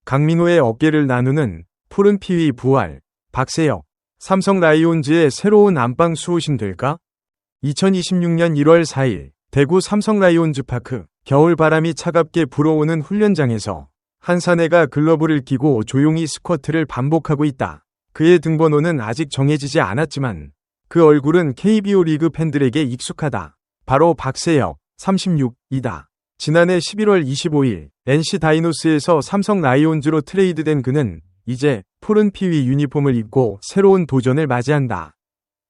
강민호의 어깨를 나누는 푸른 피위 부활. 박세혁. 삼성 라이온즈의 새로운 안방 수호신 될까? 2026년 1월 4일 대구 삼성 라이온즈 파크. 겨울 바람이 차갑게 불어오는 훈련장에서 한 사내가 글러브를 끼고 조용히 스쿼트를 반복하고 있다. 그의 등번호는 아직 정해지지 않았지만 그 얼굴은 KBO 리그 팬들에게 익숙하다. 바로 박세혁, 36이다. 지난해 11월 25일 NC 다이노스에서 삼성 라이온즈로 트레이드된 그는 이제 푸른 피위 유니폼을 입고 새로운 도전을 맞이한다.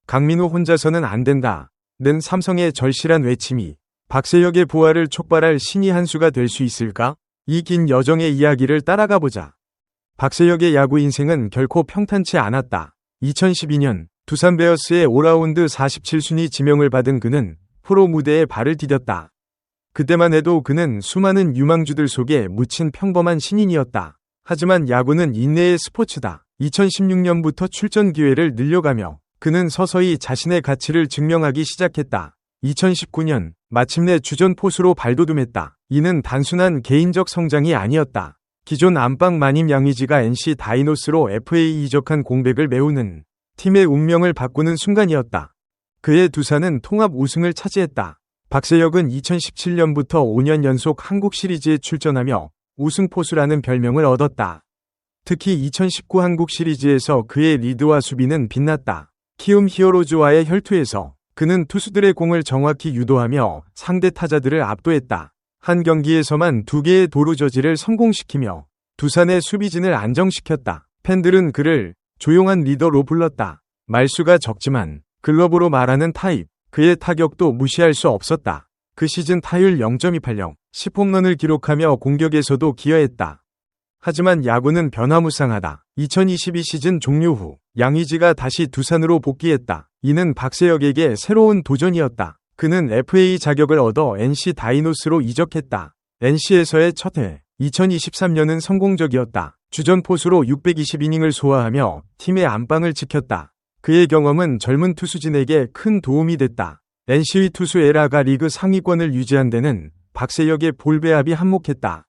강민호 혼자서는 안 된다. 는 삼성의 절실한 외침이 박세혁의 부활을 촉발할 신의 한 수가 될 수 있을까? 이 긴 여정의 이야기를 따라가 보자. 박세혁의 야구 인생은 결코 평탄치 않았다. 2012년 두산 베어스의 올라운드 47순위 지명을 받은 그는 프로 무대에 발을 디뎠다. 그때만 해도 그는 수많은 유망주들 속에 묻힌 평범한 신인이었다. 하지만 야구는 인내의 스포츠다. 2016년부터 출전 기회를 늘려가며 그는 서서히 자신의 가치를 증명하기 시작했다. 2019년 마침내 주전 포수로 발돋움했다. 이는 단순한 개인적 성장이 아니었다. 기존 안방 마님 양의지가 NC 다이노스로 FA 이적한 공백을 메우는 팀의 운명을 바꾸는 순간이었다. 그의 두산은 통합 우승을 차지했다. 박세혁은 2017년부터 5년 연속 한국 시리즈에 출전하며 우승 포수라는 별명을 얻었다. 특히 2019 한국 시리즈에서 그의 리드와 수비는 빛났다. 키움 히어로즈와의 혈투에서 그는 투수들의 공을 정확히 유도하며 상대 타자들을 압도했다. 한 경기에서만 2개의 도루 저지를 성공시키며 두산의 수비진을 안정시켰다. 팬들은 그를 조용한 리더로 불렀다. 말수가 적지만 글러브로 말하는 타입. 그의 타격도 무시할 수 없었다. 그 시즌 타율 0.280, 10홈런을 기록하며 공격에서도 기여했다. 하지만 야구는 변화무쌍하다. 2022 시즌 종료 후 양의지가 다시 두산으로 복귀했다. 이는 박세혁에게 새로운 도전이었다. 그는 FA 자격을 얻어 NC 다이노스로 이적했다. NC에서의 첫 해, 2023년은 성공적이었다. 주전 포수로 620이닝을 소화하며 팀의 안방을 지켰다. 그의 경험은 젊은 투수진에게 큰 도움이 됐다. NC의 투수 에라가 리그 상위권을 유지한 데는 박세혁의 볼배합이 한몫했다.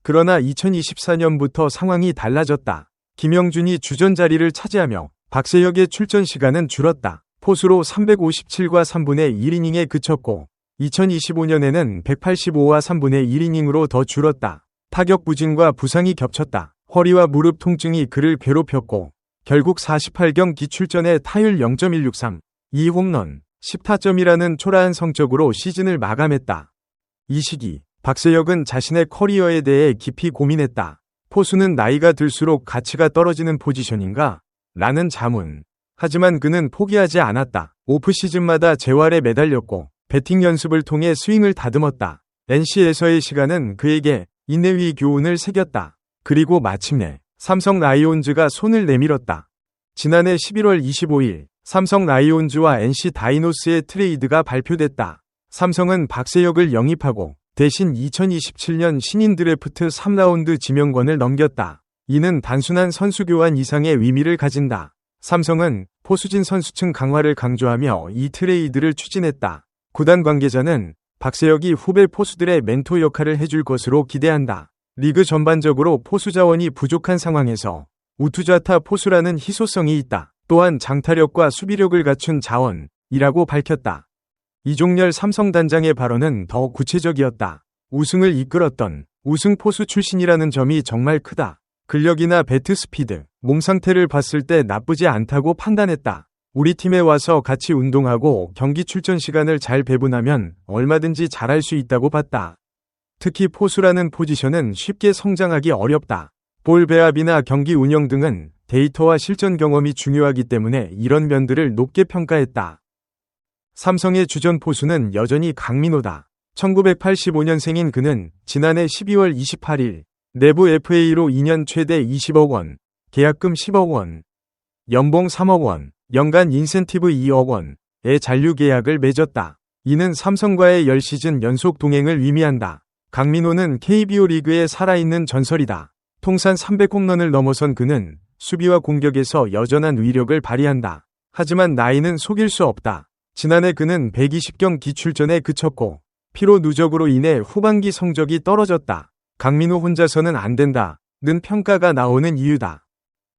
그러나 2024년부터 상황이 달라졌다. 김영준이 주전 자리를 차지하며 박세혁의 출전 시간은 줄었다. 포수로 357과 3분의 1이닝에 그쳤고 2025년에는 185와 3분의 1이닝으로 더 줄었다. 타격 부진과 부상이 겹쳤다. 허리와 무릎 통증이 그를 괴롭혔고 결국 48경기 출전에 타율 0.163, 2홈런, 10타점이라는 초라한 성적으로 시즌을 마감했다. 이 시기 박세혁은 자신의 커리어에 대해 깊이 고민했다. 포수는 나이가 들수록 가치가 떨어지는 포지션인가? 라는 자문. 하지만 그는 포기하지 않았다. 오프시즌마다 재활에 매달렸고 배팅 연습을 통해 스윙을 다듬었다. NC에서의 시간은 그에게 인내의 교훈을 새겼다. 그리고 마침내 삼성 라이온즈가 손을 내밀었다. 지난해 11월 25일 삼성 라이온즈와 NC 다이노스의 트레이드가 발표됐다. 삼성은 박세혁을 영입하고 대신 2027년 신인 드래프트 3라운드 지명권을 넘겼다. 이는 단순한 선수 교환 이상의 의미를 가진다. 삼성은 포수진 선수층 강화를 강조하며 이 트레이드를 추진했다. 구단 관계자는 박세혁이 후배 포수들의 멘토 역할을 해줄 것으로 기대한다. 리그 전반적으로 포수 자원이 부족한 상황에서 우투자타 포수라는 희소성이 있다. 또한 장타력과 수비력을 갖춘 자원이라고 밝혔다. 이종렬 삼성 단장의 발언은 더 구체적이었다. 우승을 이끌었던 우승 포수 출신이라는 점이 정말 크다. 근력이나 배트 스피드, 몸 상태를 봤을 때 나쁘지 않다고 판단했다. 우리 팀에 와서 같이 운동하고 경기 출전 시간을 잘 배분하면 얼마든지 잘할 수 있다고 봤다. 특히 포수라는 포지션은 쉽게 성장하기 어렵다. 볼 배합이나 경기 운영 등은 데이터와 실전 경험이 중요하기 때문에 이런 면들을 높게 평가했다. 삼성의 주전 포수는 여전히 강민호다. 1985년생인 그는 지난해 12월 28일 내부 FA로 2년 최대 20억 원, 계약금 10억 원, 연봉 3억 원, 연간 인센티브 2억 원의 잔류 계약을 맺었다. 이는 삼성과의 10시즌 연속 동행을 의미한다. 강민호는 KBO 리그의 살아있는 전설이다. 통산 300홈런을 넘어선 그는 수비와 공격에서 여전한 위력을 발휘한다. 하지만 나이는 속일 수 없다. 지난해 그는 120경기 출전에 그쳤고 피로 누적으로 인해 후반기 성적이 떨어졌다. 강민호 혼자서는 안 된다는 평가가 나오는 이유다.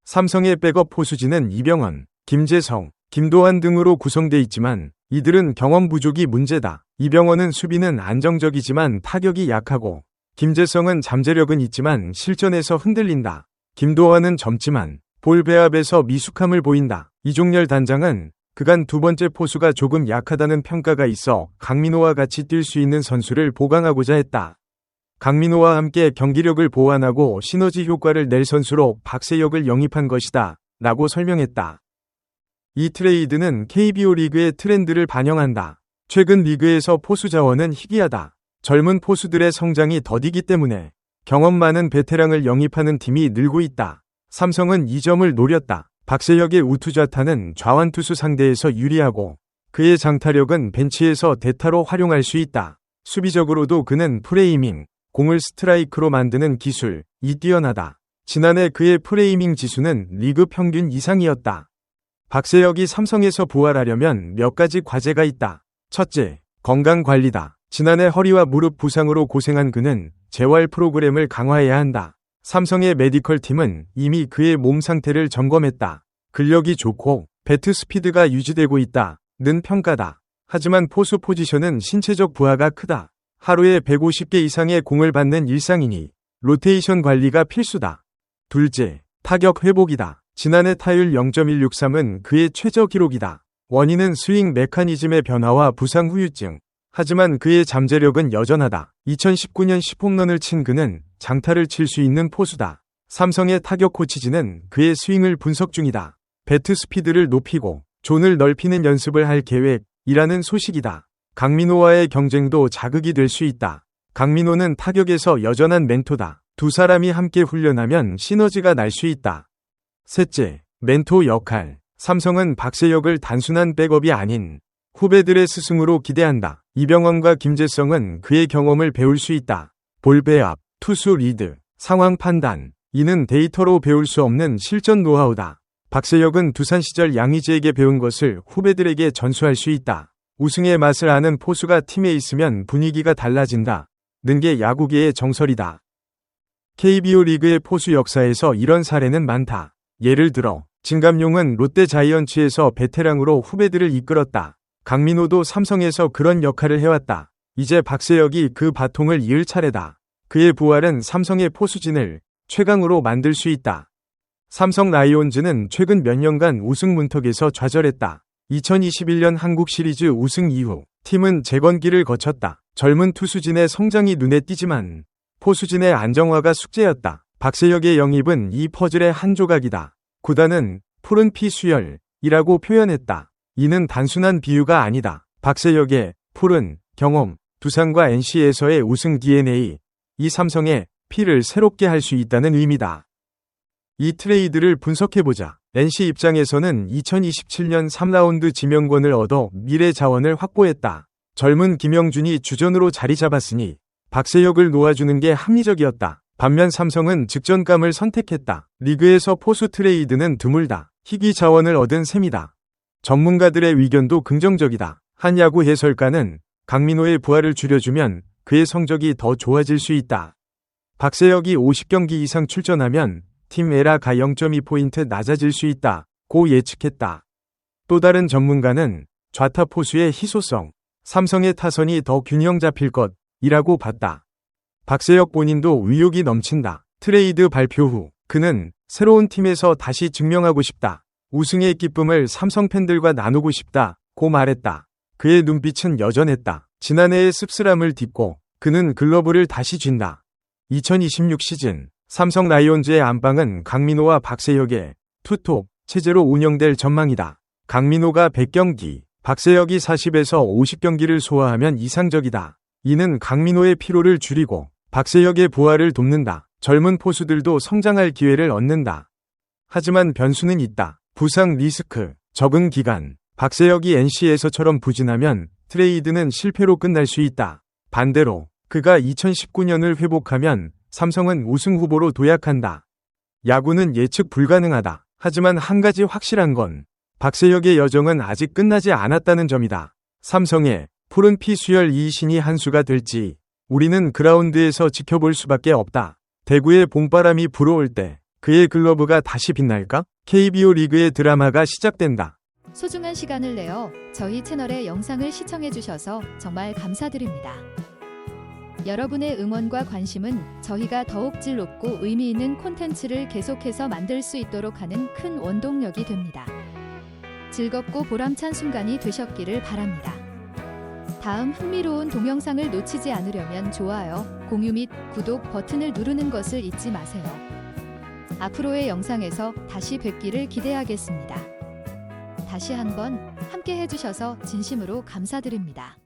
삼성의 백업 포수진은 이병헌, 김재성, 김도환 등으로 구성돼 있지만 이들은 경험 부족이 문제다. 이병헌은 수비는 안정적이지만 타격이 약하고 김재성은 잠재력은 있지만 실전에서 흔들린다. 김도환은 젊지만 볼 배합에서 미숙함을 보인다. 이종렬 단장은 그간 두 번째 포수가 조금 약하다는 평가가 있어 강민호와 같이 뛸 수 있는 선수를 보강하고자 했다. 강민호와 함께 경기력을 보완하고 시너지 효과를 낼 선수로 박세혁을 영입한 것이다. 라고 설명했다. 이 트레이드는 KBO 리그의 트렌드를 반영한다. 최근 리그에서 포수 자원은 희귀하다. 젊은 포수들의 성장이 더디기 때문에 경험 많은 베테랑을 영입하는 팀이 늘고 있다. 삼성은 이 점을 노렸다. 박세혁의 우투좌타는 좌완투수 상대에서 유리하고 그의 장타력은 벤치에서 대타로 활용할 수 있다. 수비적으로도 그는 프레이밍, 공을 스트라이크로 만드는 기술이 뛰어나다. 지난해 그의 프레이밍 지수는 리그 평균 이상이었다. 박세혁이 삼성에서 부활하려면 몇 가지 과제가 있다. 첫째, 건강관리다. 지난해 허리와 무릎 부상으로 고생한 그는 재활 프로그램을 강화해야 한다. 삼성의 메디컬 팀은 이미 그의 몸 상태를 점검했다. 근력이 좋고 배트 스피드가 유지되고 있다는 평가다. 하지만 포수 포지션은 신체적 부하가 크다. 하루에 150개 이상의 공을 받는 일상이니 로테이션 관리가 필수다. 둘째, 타격 회복이다. 지난해 타율 0.163은 그의 최저 기록이다. 원인은 스윙 메커니즘의 변화와 부상 후유증. 하지만 그의 잠재력은 여전하다. 2019년 10홈런을 친 그는 장타를 칠 수 있는 포수다. 삼성의 타격 코치진은 그의 스윙을 분석 중이다. 배트 스피드를 높이고 존을 넓히는 연습을 할 계획이라는 소식이다. 강민호와의 경쟁도 자극이 될 수 있다. 강민호는 타격에서 여전한 멘토다. 두 사람이 함께 훈련하면 시너지가 날 수 있다. 셋째, 멘토 역할. 삼성은 박세혁을 단순한 백업이 아닌 후배들의 스승으로 기대한다. 이병헌과 김재성은 그의 경험을 배울 수 있다. 볼 배합, 투수 리드, 상황 판단. 이는 데이터로 배울 수 없는 실전 노하우다. 박세혁은 두산 시절 양의지에게 배운 것을 후배들에게 전수할 수 있다. 우승의 맛을 아는 포수가 팀에 있으면 분위기가 달라진다. 는 게 야구계의 정설이다. KBO 리그의 포수 역사에서 이런 사례는 많다. 예를 들어 진감용은 롯데 자이언츠에서 베테랑으로 후배들을 이끌었다. 강민호도 삼성에서 그런 역할을 해왔다. 이제 박세혁이 그 바통을 이을 차례다. 그의 부활은 삼성의 포수진을 최강으로 만들 수 있다. 삼성 라이온즈는 최근 몇 년간 우승 문턱에서 좌절했다. 2021년 한국 시리즈 우승 이후 팀은 재건기를 거쳤다. 젊은 투수진의 성장이 눈에 띄지만 포수진의 안정화가 숙제였다. 박세혁의 영입은 이 퍼즐의 한 조각이다. 구단은 푸른 피 수혈이라고 표현했다. 이는 단순한 비유가 아니다. 박세혁의 푸른 경험, 두산과 NC에서의 우승 DNA, 이 삼성의 피를 새롭게 할 수 있다는 의미다. 이 트레이드를 분석해보자. NC 입장에서는 2027년 3라운드 지명권을 얻어 미래 자원을 확보했다. 젊은 김영준이 주전으로 자리 잡았으니 박세혁을 놓아주는 게 합리적이었다. 반면 삼성은 직전감을 선택했다. 리그에서 포수 트레이드는 드물다. 희귀 자원을 얻은 셈이다. 전문가들의 의견도 긍정적이다. 한 야구 해설가는 강민호의 부활을 줄여주면 그의 성적이 더 좋아질 수 있다. 박세혁이 50경기 이상 출전하면 팀 에라가 0.2포인트 낮아질 수 있다고 예측했다. 또 다른 전문가는 좌타 포수의 희소성, 삼성의 타선이 더 균형 잡힐 것이라고 봤다. 박세혁 본인도 의욕이 넘친다. 트레이드 발표 후 그는 새로운 팀에서 다시 증명하고 싶다. 우승의 기쁨을 삼성 팬들과 나누고 싶다고 말했다. 그의 눈빛은 여전했다. 지난해의 씁쓸함을 딛고 그는 글러브를 다시 쥔다. 2026 시즌 삼성 라이온즈의 안방은 강민호와 박세혁의 투톱 체제로 운영될 전망이다. 강민호가 100경기, 박세혁이 40에서 50경기를 소화하면 이상적이다. 이는 강민호의 피로를 줄이고 박세혁의 부활을 돕는다. 젊은 포수들도 성장할 기회를 얻는다. 하지만 변수는 있다. 부상 리스크, 적응 기간. 박세혁이 NC에서처럼 부진하면 트레이드는 실패로 끝날 수 있다. 반대로 그가 2019년을 회복하면 삼성은 우승 후보로 도약한다. 야구는 예측 불가능하다. 하지만 한 가지 확실한 건 박세혁의 여정은 아직 끝나지 않았다는 점이다. 삼성의 푸른 피 수혈 이신이 한 수가 될지 우리는 그라운드에서 지켜볼 수밖에 없다. 대구의 봄바람이 불어올 때 그의 글러브가 다시 빛날까? KBO 리그의 드라마가 시작된다. 소중한 시간을 내어 저희 채널의 영상을 시청해주셔서 정말 감사드립니다. 여러분의 응원과 관심은 저희가 더욱 질높고 의미 있는 콘텐츠를 계속해서 만들 수 있도록 하는 큰 원동력이 됩니다. 즐겁고 보람찬 순간이 되셨기를 바랍니다. 다음 흥미로운 동영상을 놓치지 않으려면 좋아요, 공유 및 구독 버튼을 누르는 것을 잊지 마세요. 앞으로의 영상에서 다시 뵙기를 기대하겠습니다. 다시 한번 함께 해주셔서 진심으로 감사드립니다.